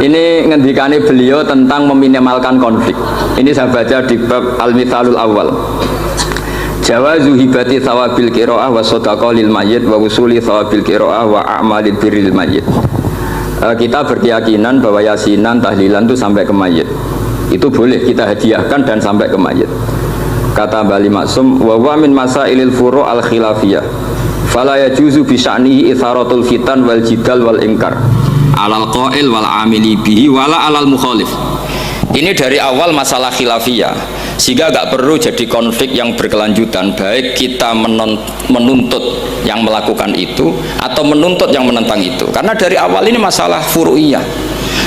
Ini ngendikane beliau tentang meminimalkan konflik. Ini saya baca di bab Al-Mithalul Awal. Jawazu hibati thawabil qiraah wa shadaqah lil mayyit wa usuli thawabil qiraah wa a'malil birril mayyit. Kita berkeyakinan bahwa yasinan, tahlilan itu sampai ke mayit. Itu boleh kita hadiahkan dan sampai ke mayit. Kata Bali Maksum, wa huwa min masailil furu' al khilafiyah. Fala yajuzu bi sya'nihi itharatul fitan wal jidal wal ingkar. Alal qail wal amili bihi wala alal mukhalif. Ini dari awal masalah khilafiyah, sehingga gak perlu jadi konflik yang berkelanjutan, baik kita menuntut yang melakukan itu atau menuntut yang menentang itu, karena dari awal ini masalah furu'iyah.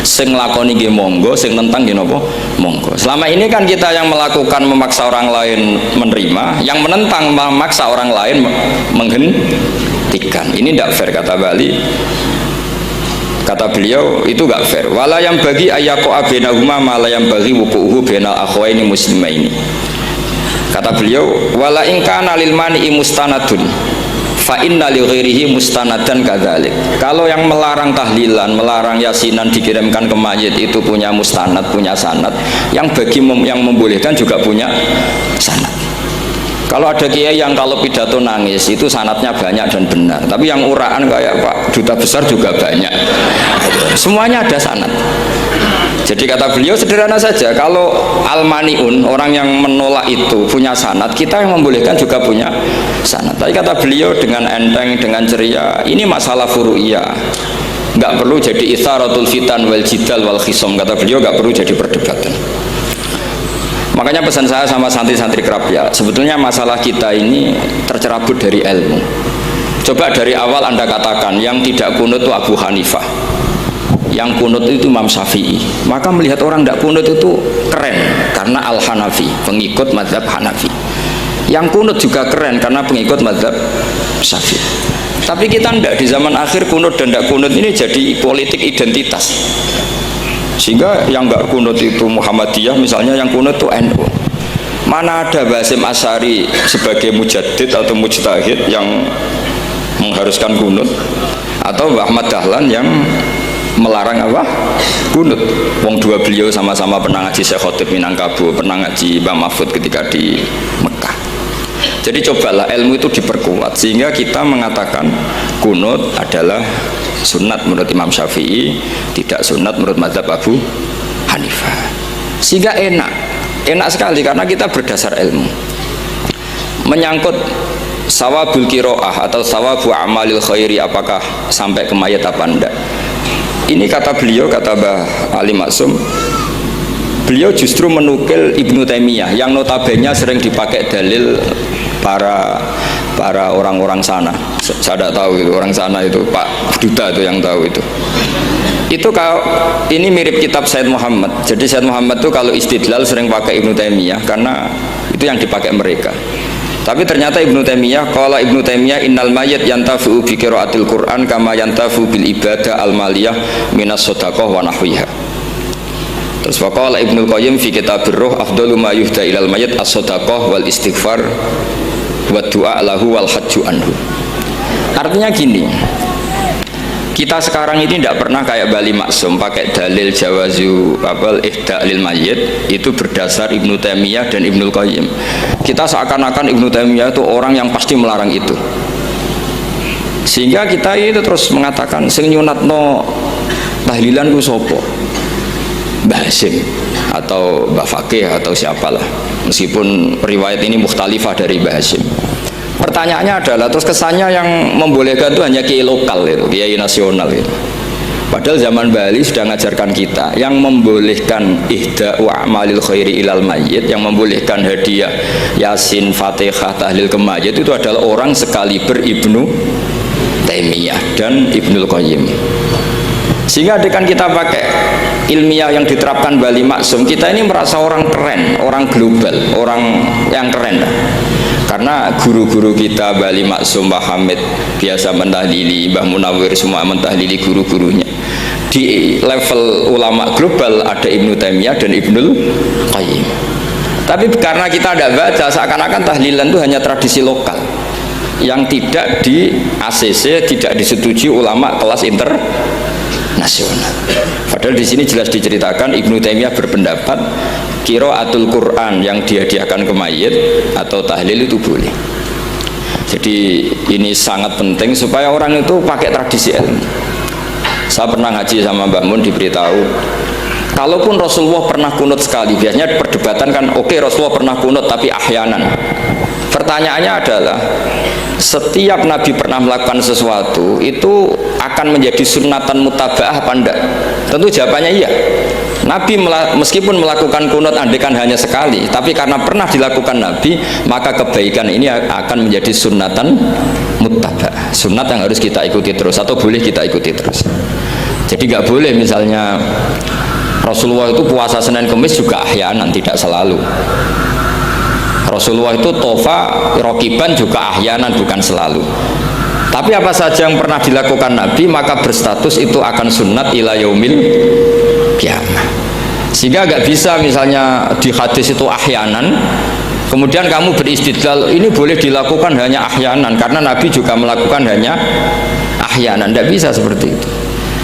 Sing nglakoni nggih monggo, sing nentang nggih napa monggo. Selama ini kan kita yang melakukan memaksa orang lain menerima, yang menentang memaksa orang lain menghentikan. Ini tidak fair, kata Bali. Kata beliau itu gak fair. Wala yang bagi ayyaqa bainahuma ma la yang bagi wuqu'uhu bainal akhwaini muslimaini. Kata beliau, wala in kana lil mani'i mustanadun fa inna li ghairihi mustanadan kadzalik. Kalau yang melarang tahlilan, melarang yasinan dikirimkan ke mayit itu punya mustanad, punya sanad. Yang bagi yang membolehkan juga punya sanad. Kalau ada kiai yang kalau pidato nangis itu sanatnya banyak dan benar, tapi yang uraan kayak Pak Duta Besar juga banyak. Semuanya ada sanat. Jadi kata beliau sederhana saja, kalau al-mani'un, orang yang menolak itu punya sanat, kita yang membolehkan juga punya sanat. Tapi kata beliau dengan enteng, dengan ceria, ini masalah furu'iyah. Nggak perlu jadi itsaratul fitan wal jidal wal khisam. Kata beliau nggak perlu jadi perdebatan. Makanya pesan saya sama santri-santri kerap ya, sebetulnya masalah kita ini tercerabut dari ilmu. Coba dari awal Anda katakan yang tidak kunut itu Abu Hanifah, yang kunut itu Imam Syafi'i, maka melihat orang tidak kunut itu keren karena Al-Hanafi, pengikut mazhab Hanafi. Yang kunut juga keren karena pengikut mazhab Syafi'i. Tapi kita tidak, di zaman akhir kunut dan tidak kunut ini jadi politik identitas. Sehingga yang nggak kunut itu Muhammadiyah misalnya, yang kunut itu NU. Mana ada Basim Asy'ari sebagai mujaddid atau mujtahid yang mengharuskan kunut, atau Ahmad Dahlan yang melarang apa? Kunut. Wong dua beliau sama-sama pernah ngaji Syekh Khotib Minangkabau, pernah ngaji Mbah Mahfud ketika di Mekah. Jadi cobalah ilmu itu diperkuat sehingga kita mengatakan kunut adalah sunat menurut Imam Syafi'i, tidak sunat menurut mazhab Abu Hanifah. Sehingga enak sekali karena kita berdasar ilmu. Menyangkut sawabul qiraah atau sawabu amalil khairi, apakah sampai ke mayat apa enggak, ini kata beliau, kata Mbah Ali Maksum, beliau justru menukil Ibnu Taimiyah yang notabene sering dipakai dalil para orang-orang sana. Saya tidak tahu itu orang sana, itu Pak Duta itu yang tahu itu. Itu kalau ini mirip kitab Said Muhammad. Jadi Said Muhammad itu kalau istidlal sering pakai Ibnu Taimiyah karena itu yang dipakai mereka. Tapi ternyata Ibnu Taimiyah, qala Ibnu Taimiyah innal mayyit yantafi'u bi qiraatil Qur'an kama yantafi'u bil ibadah al maliyah minas shadaqah wa nahwiha. Terus waqala Ibnu Qayyim fi kitabir ruh afdalu ma yuhda ilal mayyit as-shadaqah wal istighfar wa du'a lahu wal hajju anhu. Artinya gini, kita sekarang ini tidak pernah kayak Bali Maksum pakai dalil jawazu ihda lil mayyit itu berdasar Ibnu Taimiyah dan Ibnu Qayyim. Kita seakan-akan Ibnu Taimiyah itu orang yang pasti melarang itu, sehingga kita itu terus mengatakan sing nyunatno tahlilan ku sapa? Mbah Hasyim atau Mbah Fakih atau siapalah, meskipun riwayat ini mukhtalifah dari Mbah Hasyim. Pertanyaannya adalah terus kesannya yang membolehkan itu hanya kiai lokal itu, kiai nasional itu. Padahal zaman Bali sudah mengajarkan kita yang membolehkan ihda wa amalil khairi ilal mayyit, yang membolehkan hadiah Yasin, Fatihah, tahlil ke mayit itu adalah orang sekaliber Ibnu Taimiyah dan Ibnu Qayyim. Sehingga dengan kita pakai ilmiah yang diterapkan Bali Maksum, kita ini merasa orang keren, orang global, orang yang keren. Karena guru-guru kita Bali Maksum, Mbah Hamid biasa mentahlili, Mbah Munawir semua mentahlili guru-gurunya. Di level ulama global ada Ibnu Taimiyah dan Ibnul Qayyim. Tapi karena kita tidak baca, seakan-akan tahlilan itu hanya tradisi lokal yang tidak di ACC, tidak disetujui ulama kelas internasional. nasional. Padahal di sini jelas diceritakan Ibnu Taimiyah berpendapat qiraatul Quran yang dihadiahkan ke mayit atau tahlil itu boleh. Jadi ini sangat penting supaya orang itu pakai tradisi ilmu. Saya pernah ngaji sama Mbak Mun, diberitahu kalaupun Rasulullah pernah kunut sekali, biasanya perdebatan kan, oke, Rasulullah pernah kunut tapi ahyanan. Pertanyaannya adalah setiap Nabi pernah melakukan sesuatu itu akan menjadi sunnatan mutaba'ah apa enggak? Tentu jawabannya iya. Nabi meskipun melakukan kunut andekan hanya sekali, tapi karena pernah dilakukan Nabi, maka kebaikan ini akan menjadi sunnatan mutaba'ah, sunnat yang harus kita ikuti terus atau boleh kita ikuti terus. Jadi nggak boleh misalnya Rasulullah itu puasa Senin Kemis juga ahyanan, tidak selalu. Rasulullah itu tofa rokiban juga ahyanan, bukan selalu. Tapi apa saja yang pernah dilakukan Nabi maka berstatus itu akan sunnat ila yaumil kiamah. Sehingga agak bisa misalnya di hadis itu ahyanan, kemudian kamu beristidlal ini boleh dilakukan hanya ahyanan karena Nabi juga melakukan hanya ahyanan. Tidak bisa seperti itu.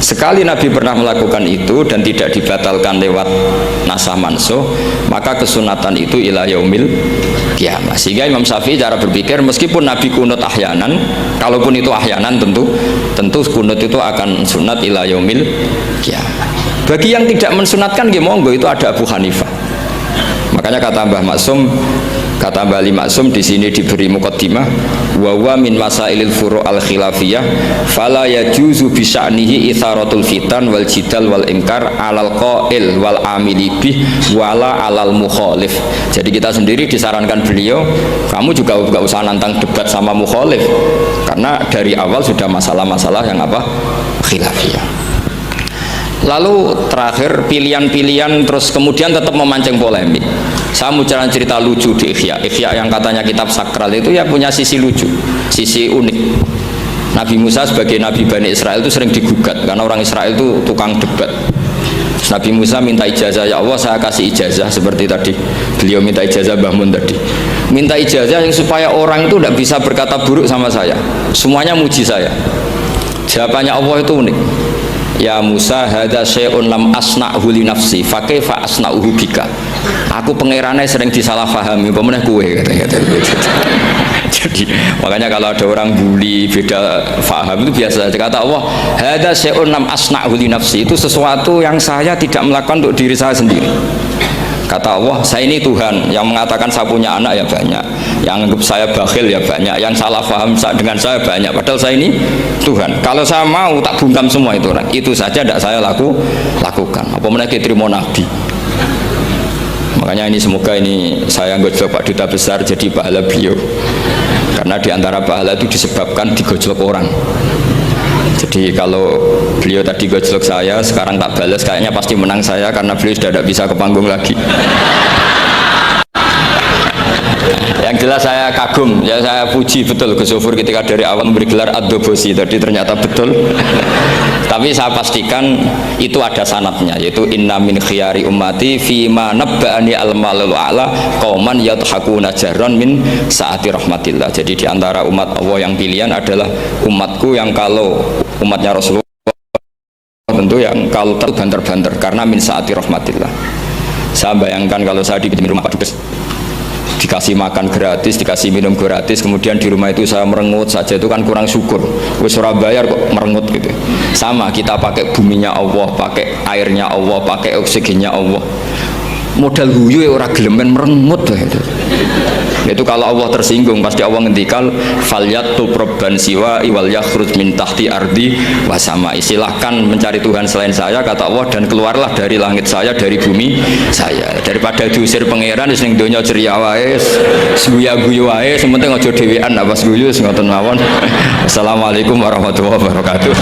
Sekali Nabi pernah melakukan itu dan tidak dibatalkan lewat nasah mansuh, maka kesunatan itu ila yaumil kiamah. Sehingga Imam Syafi'i cara berpikir meskipun Nabi kunut ahyanan, kalaupun itu ahyanan tentu kunut itu akan sunat ila yaumil kiamah. Bagi yang tidak mensunatkan monggo, itu ada Abu Hanifah. Makanya kata Mbah Maksum, kata Mbah Ali Maksum di sini diberi muqaddimah, wa huwa min masailil furu' al khilafiyah fala yajuzu bi sya'nihi itharatul fitan wal jidal wal inkar alal qail wal amili bih wala alal mukhalif. Jadi kita sendiri disarankan beliau, kamu juga enggak usah nantang debat sama mukhalif karena dari awal sudah masalah-masalah yang apa? Khilafiyah. Lalu terakhir pilihan-pilihan terus kemudian tetap memancing polemik. Saya mau cerita lucu di Ihya yang katanya kitab sakral itu ya punya sisi lucu, sisi unik. Nabi Musa sebagai Nabi Bani Israel itu sering digugat karena orang Israel itu tukang debat. Nabi Musa minta ijazah, ya Allah saya kasih ijazah seperti tadi beliau minta ijazah Mbah Mun tadi, minta ijazah yang supaya orang itu tidak bisa berkata buruk sama saya, semuanya muji saya. Jawabannya Allah itu unik. Ya Musa, hadza syai'un lam asna'hu li nafsi, fa kaifa asna'uhu bika. Aku pangerane sering disalahpahami, apa meneh kowe katanya. Jadi makanya kalau ada orang bully beda faham itu biasa. Kata Allah, hadza syai'un lam asna'hu li nafsi, itu sesuatu yang saya tidak melakukan untuk diri saya sendiri. Kata Allah, saya ini Tuhan, yang mengatakan saya punya anak ya banyak, yang anggap saya bakhil ya banyak, yang salah paham dengan saya banyak, padahal saya ini Tuhan. Kalau saya mau tak bungkam semua itu orang, itu saja tidak saya lakukan. Apa mereka terima Nabi? Makanya ini semoga ini saya gojlok Pak Duta Besar jadi pahala beliau, karena diantara pahala itu disebabkan digojlok orang. Jadi kalau beliau tadi gojlok saya, sekarang tak balas, kayaknya pasti menang saya karena beliau sudah tidak bisa ke panggung lagi. Yang jelas saya kagum, ya saya puji betul Gus Sofur ketika dari awal memberi gelar Ad-Dobosi tadi ternyata betul. Tapi saya pastikan itu ada sanatnya, yaitu inna min khiyari ummati fima nabba'ani al-malul a'la qauman yadhakuna jarran min saati rahmatillah. Jadi diantara umat Allah yang pilihan adalah umatku yang kalau umatnya Rasulullah tentu yang kalau terbanter-banter karena min saati rahmatillah. Saya bayangkan kalau saya di rumah Pak Dubes dikasih makan gratis, dikasih minum gratis, kemudian di rumah itu saya merengut saja, itu kan kurang syukur. Wis ora bayar kok merengut gitu. Sama kita pakai buminya Allah, pakai airnya Allah, pakai oksigennya Allah. Modal guyu ya ora gelemen merengut gitu. Itu kalau Allah tersinggung pasti Allah ngendikan falyatub robban siwa iwal yakhruj min tahti ardi wasama. Silahkan mencari Tuhan selain saya kata Allah dan keluarlah dari langit saya, dari bumi saya, daripada diusir pangeran wis ning donya ceria wae, guyu wae, sementing aja dhewean apa guyu ngoten mawon. Assalamualaikum warahmatullahi wabarakatuh.